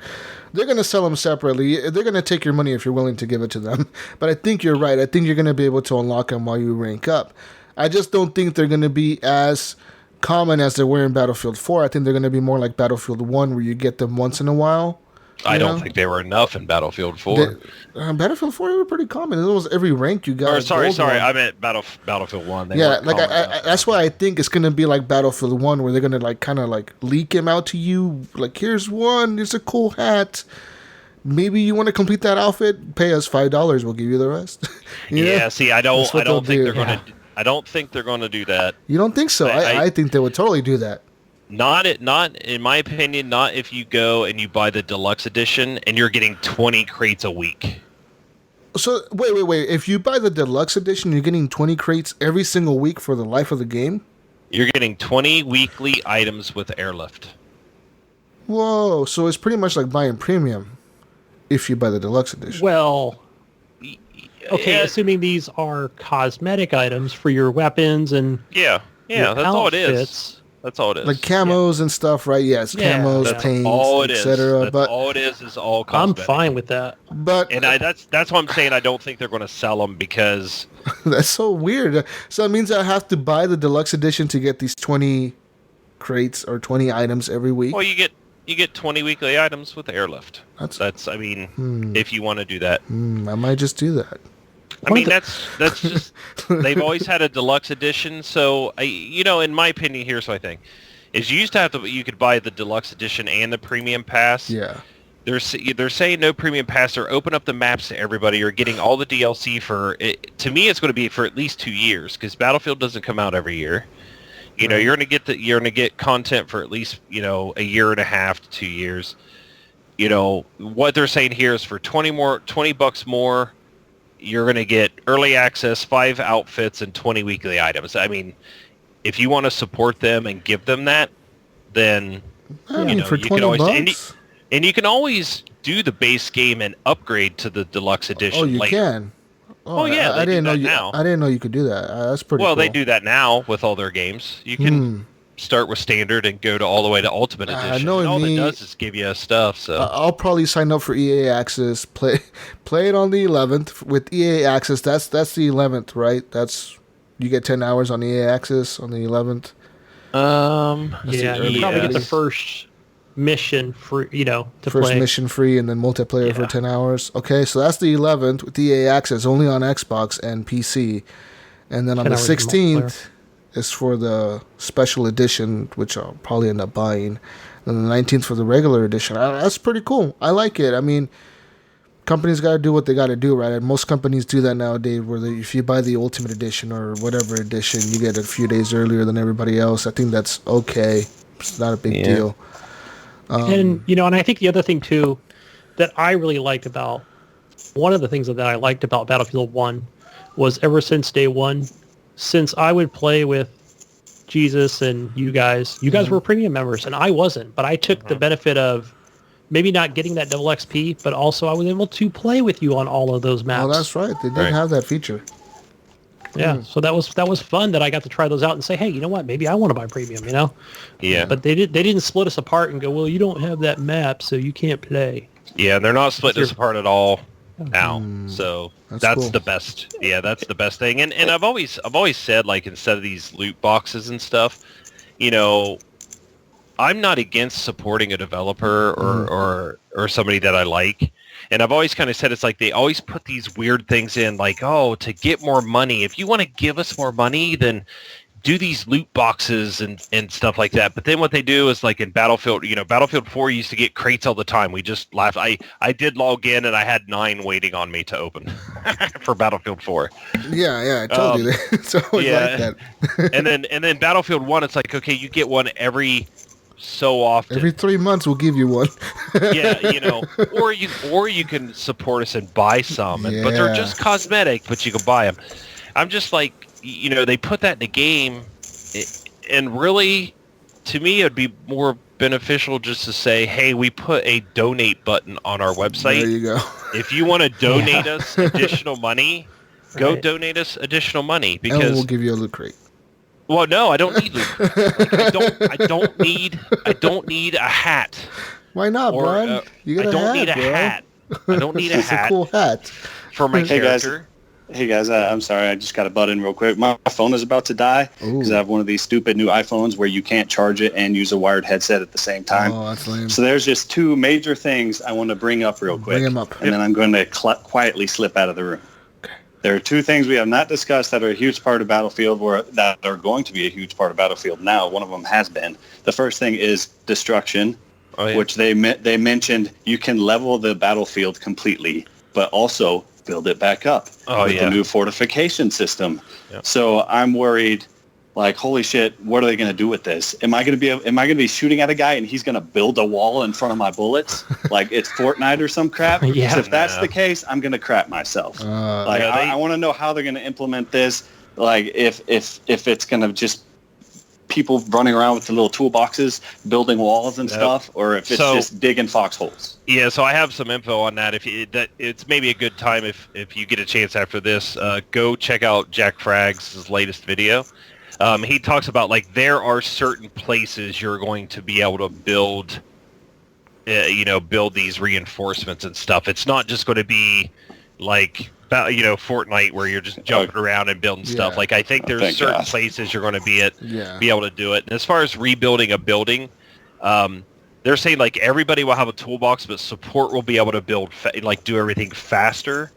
They're gonna sell them separately. They're gonna take your money if you're willing to give it to them. But I think you're right. I think you're gonna be able to unlock them while you rank up. I just don't think they're gonna be as common as they were in Battlefield 4. I think they're gonna be more like Battlefield 1, where you get them once in a while. I don't think they were enough in Battlefield 4. Battlefield 4 were pretty common. It was every rank you got. Sorry. I meant Battlefield 1. That's why I think it's gonna be like Battlefield 1, where they're gonna kind of leak him out to you. Like, here's one. Here's a cool hat. Maybe you want to complete that outfit. Pay us $5. We'll give you the rest. Yeah. See, I don't think they're gonna. I don't think they're gonna do that. You don't think so? I think they would totally do that. Not in my opinion. Not if you go and you buy the deluxe edition and you're getting 20 crates a week. So wait. If you buy the deluxe edition, you're getting 20 crates every single week for the life of the game? You're getting 20 weekly items with airlift. Whoa! So it's pretty much like buying premium if you buy the deluxe edition. Well, okay, assuming these are cosmetic items for your weapons and that's all it is. That's all it is. Like camos and stuff, right? Yes, camos, paints, etc. But all it is all cosmetic. I'm fine with that. But that's what I'm saying. I don't think they're going to sell them because that's so weird. So it means I have to buy the deluxe edition to get these 20 crates or 20 items every week. Well, you get 20 weekly items with airlift. That's if you want to do that. I might just do that. I mean, that's just they've always had a deluxe edition. So, in my opinion, here's what I think: is you used to you could buy the deluxe edition and the premium pass. Yeah. They're saying no premium pass or open up the maps to everybody. You're getting all the DLC for it. To me, it's going to be for at least 2 years because Battlefield doesn't come out every year. You know, you're going to get content for at least, you know, a year and a half to 2 years. You know, what they're saying here is for $20 more, you're going to get early access, 5 outfits, and 20 weekly items. I mean, if you want to support them and give them that, then you know, for you can always $20, and you can always do the base game and upgrade to the deluxe edition. Oh, you later. can. Oh yeah, I didn't know that you. now. I didn't know you could do that. That's pretty. Well, cool. they do that now with all their games. You can start with standard and go to all the way to Ultimate Edition. And all it does is give you stuff. So I'll probably sign up for EA Access. Play it on the 11th with EA Access. That's the 11th, right? You get 10 hours on EA Access on the 11th. Yeah, you probably get the first mission free, you know, to first play. Mission free and then multiplayer for 10 hours. Okay, so that's the 11th with EA Access, only on Xbox and PC. And then on the 16th is for the special edition, which I'll probably end up buying. And the 19th for the regular edition. That's pretty cool. I like it. I mean, companies got to do what they got to do, right? And most companies do that nowadays, where if you buy the Ultimate Edition or whatever edition, you get it a few days earlier than everybody else. I think that's okay. It's not a big deal. And, you know, and I think the other thing, too, that I really liked about, one of the things that I liked about Battlefield 1 was ever since day one, since I would play with Jesus and you guys were premium members and I wasn't, but I took the benefit of maybe not getting that double XP, but also I was able to play with you on all of those maps. Oh, that's right. They did have that feature. Yeah, so that was fun that I got to try those out and say, hey, you know what? Maybe I want to buy premium, you know? Yeah. But they didn't split us apart and go, well, you don't have that map, so you can't play. Yeah, they're not splitting us apart at all now. So that's cool. the best. Yeah, that's the best thing. And I've always said, like, instead of these loot boxes and stuff, you know, I'm not against supporting a developer or somebody that I like. And I've always kind of said it's like they always put these weird things in, like, oh, to get more money. If you want to give us more money, then do these loot boxes and stuff like that. But then what they do is, like in Battlefield, you know, Battlefield 4 used to get crates all the time. We just laughed. I did log in and I had 9 waiting on me to open for Battlefield 4. Yeah, I told you that. It's always like that. and then Battlefield 1, it's like, okay, you get one every so often. Every 3 months we'll give you one. Yeah, you know, or you can support us and buy some, but they're just cosmetic, but you can buy them. I'm just like, you know, they put that in the game, and really, to me, it'd be more beneficial just to say, hey, we put a donate button on our website. There you go. If you want to donate us additional money, go donate us additional money, because and we'll give you a loot crate. Well, no, I don't need loot. Like, I don't need a hat. Why not, Brian? You got I don't need a hat. I don't need a hat. It's a cool hat for my character. Hey guys, I'm sorry, I just got to butt in real quick. My phone is about to die because I have one of these stupid new iPhones where you can't charge it and use a wired headset at the same time. Oh, that's lame. So there's just 2 major things I want to bring up real quick. Bring them up. And then I'm going to quietly slip out of the room. There are 2 things we have not discussed that are a huge part of Battlefield, or that are going to be a huge part of Battlefield now. One of them has been. The first thing is destruction, which they mentioned you can level the battlefield completely, but also build it back up with the new fortification system. Yep. So I'm worried, like, holy shit, what are they going to do with this? Am I going to be shooting at a guy and he's going to build a wall in front of my bullets? Like it's Fortnite or some crap? Yeah. So if that's the case, I'm going to crap myself. I want to know how they're going to implement this. Like if it's going to just people running around with the little toolboxes, building walls and stuff, or if it's just digging foxholes. Yeah, so I have some info on that. It's maybe a good time if you get a chance after this, go check out Jack Fragg's latest video. He talks about, like, there are certain places you're going to be able to build these reinforcements and stuff. It's not just going to be like, you know, Fortnite where you're just jumping around and building stuff. Like, I think there's certain places you're going to be able to do it. And as far as rebuilding a building, they're saying, like, everybody will have a toolbox, but support will be able to build, do everything faster.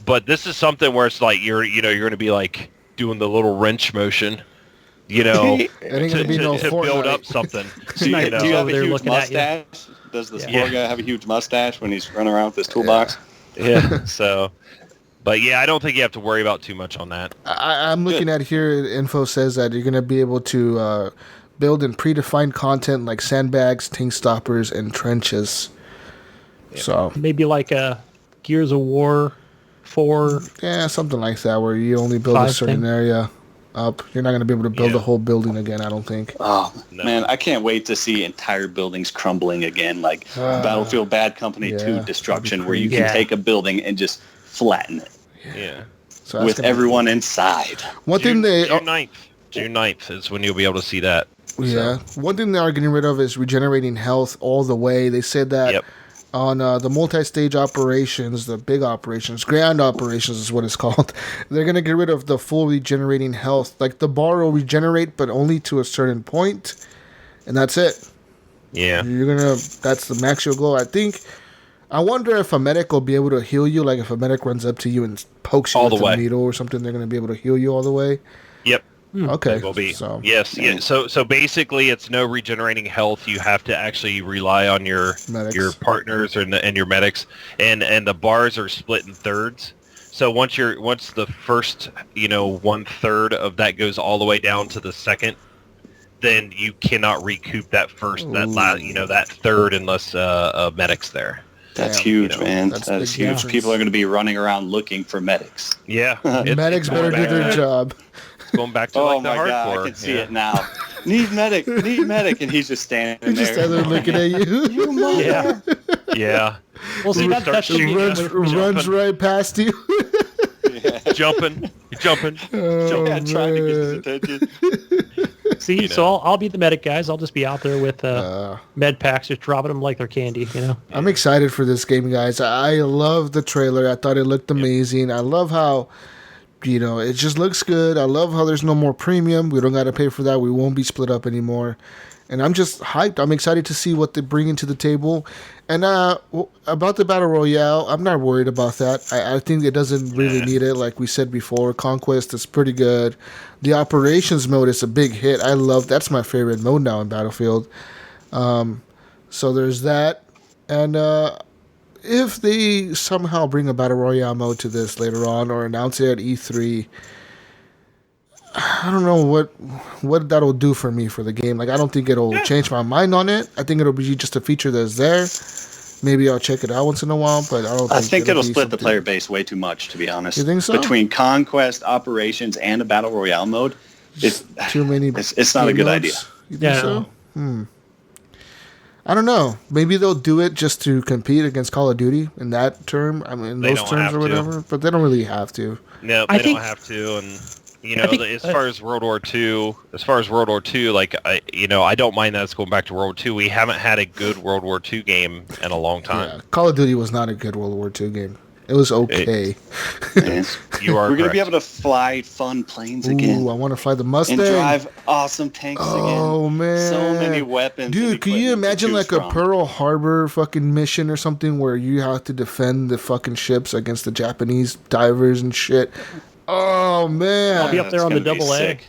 But this is something where it's like you're going to be like doing the little wrench motion, you know, to build up something. Do you have a huge mustache? Does the support guy have a huge mustache when he's running around with his toolbox? Yeah. So, But yeah, I don't think you have to worry about too much on that. I'm looking at here. Info says that you're going to be able to build in predefined content like sandbags, tank stoppers, and trenches. Yeah. So maybe like a Gears of War 4. Yeah, something like that, where you only build a certain area up. You're not going to be able to build the whole building again, I don't think. Oh, no. Man, I can't wait to see entire buildings crumbling again, like Battlefield Bad Company 2 Destruction, where you can take a building and just flatten it. Yeah. So with everyone inside. June 9th is when you'll be able to see that. Yeah. So. One thing they are getting rid of is regenerating health all the way. They said that on the multi-stage operations, the big operations, grand operations is what it's called, they're going to get rid of the full regenerating health. Like, the bar will regenerate, but only to a certain point, and that's it. Yeah. That's the max you'll go. I wonder if a medic will be able to heal you. Like, if a medic runs up to you and pokes you with a needle or something, they're going to be able to heal you all the way. Yep. Okay. It will be. So. Yes. Yeah. So basically, it's no regenerating health. You have to actually rely on your partners and your medics, and the bars are split in thirds. So once the first 1/3 of that goes all the way down to the second, then you cannot recoup that that third unless a medic's there. That's huge, man. That's huge. People are going to be running around looking for medics. Yeah. Medics better do their job. Going back to the hardcore. God, I can see it now. Need medic, and he's just standing there. Just standing there looking at you. You mother. Yeah. Well, see, runs right past you. Jumping. Trying to get his attention. See, so I'll be the medic, guys. I'll just be out there with med packs, just dropping them like they're candy, I'm excited for this game, guys. I love the trailer. I thought it looked amazing. I love how, it just looks good. I love how there's no more premium. We don't got to pay for that. We won't be split up anymore. And I'm just hyped. I'm excited to see what they bring into the table. And about the Battle Royale, I'm not worried about that. I think it doesn't really need it. Like we said before, Conquest is pretty good. The Operations mode is a big hit. That's my favorite mode now in Battlefield. So there's that. And if they somehow bring a Battle Royale mode to this later on or announce it at E3, I don't know what that'll do for me for the game. Like, I don't think it'll change my mind on it. I think it'll be just a feature that's there. Maybe I'll check it out once in a while, but I think it'll split the player base way too much, to be honest. You think so? Between Conquest, Operations, and a Battle Royale mode, it's too many. It's not a good idea. You think so? I don't know. Maybe they'll do it just to compete against Call of Duty in that term. I mean, in those terms or whatever. But they don't really have to. No, they don't have to. And as far as World War II, like I don't mind that it's going back to World War II. We haven't had a good World War II game in a long time. Yeah, Call of Duty was not a good World War II game. It was okay. You are. We're going to be able to fly fun planes again. Ooh, I want to fly the Mustang. And drive awesome tanks again. Oh, man. So many weapons. Dude, can you imagine like a Pearl Harbor fucking mission or something where you have to defend the fucking ships against the Japanese divers and shit? Oh, man. I'll be up there on the double egg.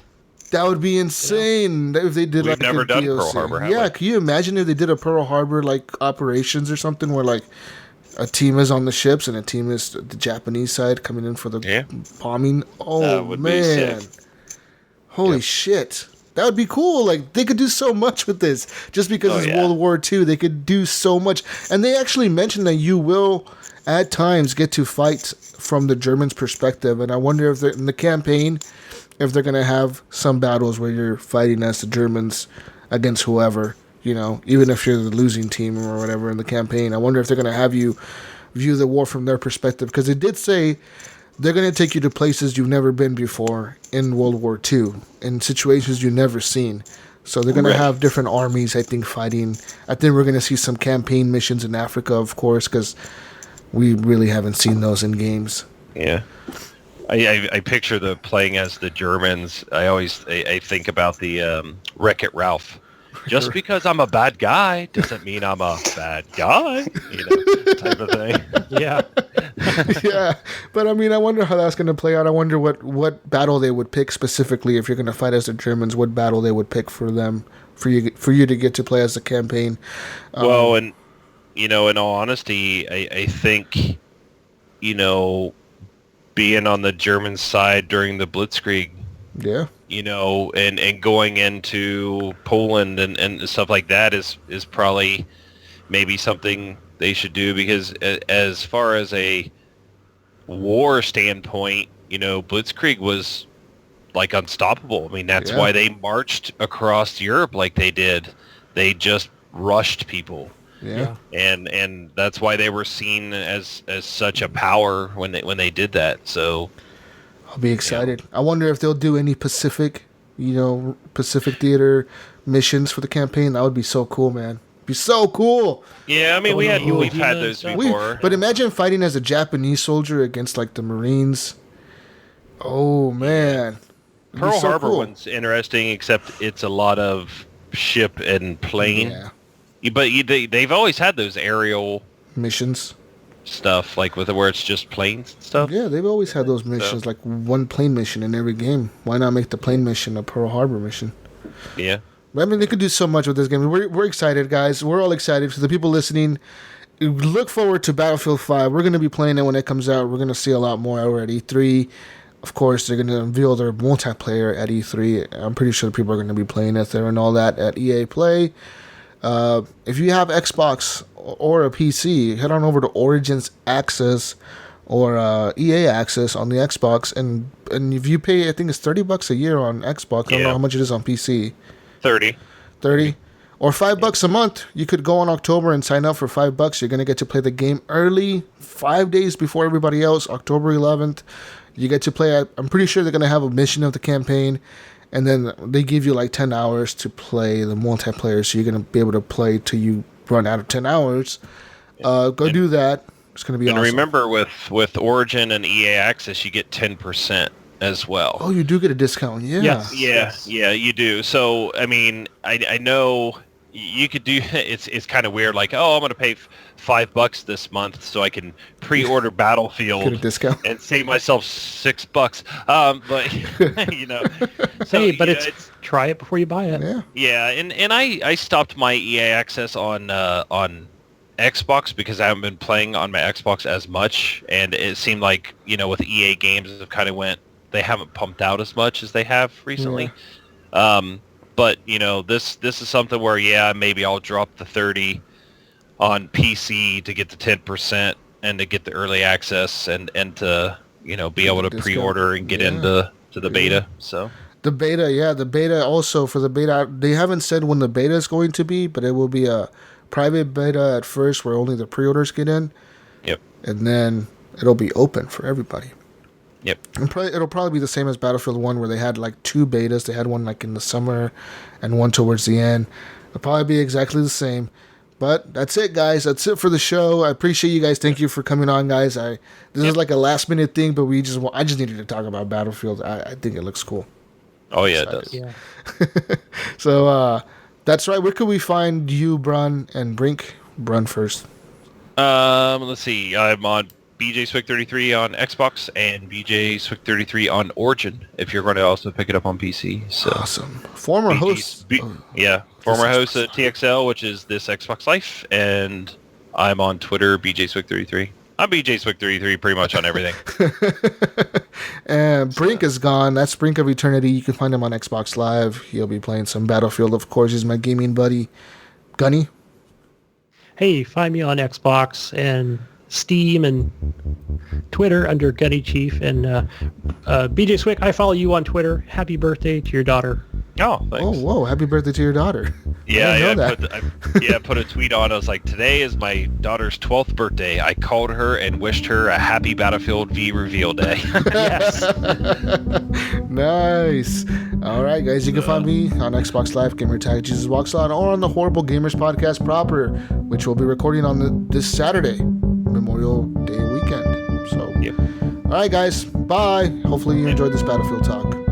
That would be insane if they did. We've never done Pearl Harbor, have we? Can you imagine if they did a Pearl Harbor like operations or something where like a team is on the ships and a team is the Japanese side coming in for the bombing? Oh, that would be sick. Holy shit. That would be cool. Like, they could do so much with this. Just because it's World War II, they could do so much. And they actually mentioned that you will, at times, get to fight from the Germans' perspective. And I wonder if in the campaign, if they're going to have some battles where you're fighting as the Germans against whoever, even if you're the losing team or whatever in the campaign. I wonder if they're going to have you view the war from their perspective. Because it did say they're going to take you to places you've never been before in World War II, in situations you've never seen. So they're going to have different armies, I think, fighting. I think we're going to see some campaign missions in Africa, of course, because we really haven't seen those in games. Yeah. I picture the playing as the Germans. I think about the Wreck-It Ralph. Just because I'm a bad guy doesn't mean I'm a bad guy, type of thing. Yeah. Yeah. But I mean, I wonder how that's going to play out. I wonder what battle they would pick specifically if you're going to fight as the Germans, what battle they would pick for them, for you to get to play as the campaign. Well, and, in all honesty, I think, being on the German side during the Blitzkrieg. Yeah. And going into Poland and stuff like that is probably maybe something they should do, because as far as a war standpoint, Blitzkrieg was like unstoppable. I mean, that's why they marched across Europe like they did. They just rushed people. Yeah. And that's why they were seen as such a power when they did that. So I'll be excited. I wonder if they'll do any Pacific theater missions for the campaign. That would be so cool, man. Be so cool. Yeah, I mean, we've had those before. But imagine fighting as a Japanese soldier against like the Marines. Oh man, Pearl Harbor one's interesting, except it's a lot of ship and plane. Yeah. But they've always had those aerial missions stuff, like where it's just planes and stuff. Yeah, they've always had those missions, like one plane mission in every game. Why not make the plane mission a Pearl Harbor mission? Yeah. I mean, they could do so much with this game. We're excited, guys. We're all excited. For the people listening, look forward to Battlefield 5. We're going to be playing it when it comes out. We're going to see a lot more over at E3. Of course, they're going to unveil their multiplayer at E3. I'm pretty sure people are going to be playing it there and all that at EA Play. If you have Xbox or a PC, head on over to Origins Access or EA Access on the Xbox. And if you pay, I think it's $30 a year on Xbox. I don't know how much it is on PC. 30 or $5 a month. You could go in October and sign up for $5. You're going to get to play the game early, 5 days before everybody else. October 11th, you get to play. I'm pretty sure they're going to have a mission of the campaign, and then they give you like 10 hours to play the multiplayer, so you're going to be able to play till you run out of 10 hours. Do that. It's going to be awesome. And remember, with Origin and EA Access, you get 10% as well. Oh, you do get a discount. Yeah. Yeah, you do. So, I mean, I know you could do, it's kind of weird, like, I'm going to pay $5 this month so I can pre-order Battlefield. Get a discount. And save myself $6. But, so, hey, but it's try it before you buy it. Yeah. Yeah, and I stopped my EA Access on Xbox because I haven't been playing on my Xbox as much, and it seemed like, with EA games they haven't pumped out as much as they have recently. Yeah. But this is something where maybe I'll drop the 30 on PC to get the 10% and to get the early access and to be able to pre-order and get into the beta. So the beta also, for the beta, they haven't said when the beta is going to be, but it will be a private beta at first where only the pre-orders get in. Yep. And then it'll be open for everybody. Yep. It'll probably be the same as Battlefield 1, where they had like 2 betas. They had one like in the summer and one towards the end. It'll probably be exactly the same. But that's it, guys. That's it for the show. I appreciate you guys. Thank you for coming on, guys. This is like a last minute thing, but I just needed to talk about Battlefield. I think it looks cool. Oh yeah, it does. Yeah. So that's right. Where could we find you, Brun and Brink? Brun first. Let's see. I'm on BJSwick33 on Xbox and BJSwick33 on Origin, if you're going to also pick it up on PC. So awesome. Former host of TXL, which is This Xbox Life, and I'm on Twitter, BJSwick33. I'm BJSwick33 pretty much on everything. And Brink is gone. That's Brink of Eternity. You can find him on Xbox Live. He'll be playing some Battlefield. Of course, he's my gaming buddy. Gunny? Hey, find me on Xbox and Steam and Twitter under Gunnychief, and BJ Swick, I follow you on Twitter. Happy birthday to your daughter. Oh, thanks. Oh, whoa! Happy birthday to your daughter. Yeah, I put a tweet on. I was like, today is my daughter's 12th birthday. I called her and wished her a happy Battlefield V reveal day. Yes. Nice. All right, guys, you can find me on Xbox Live, gamertag JesusWalksAlot, or on the Horrible Gamers podcast proper, which we'll be recording on this Saturday, Memorial Day weekend. So, yep. All right, guys, bye. Hopefully you enjoyed this Battlefield talk.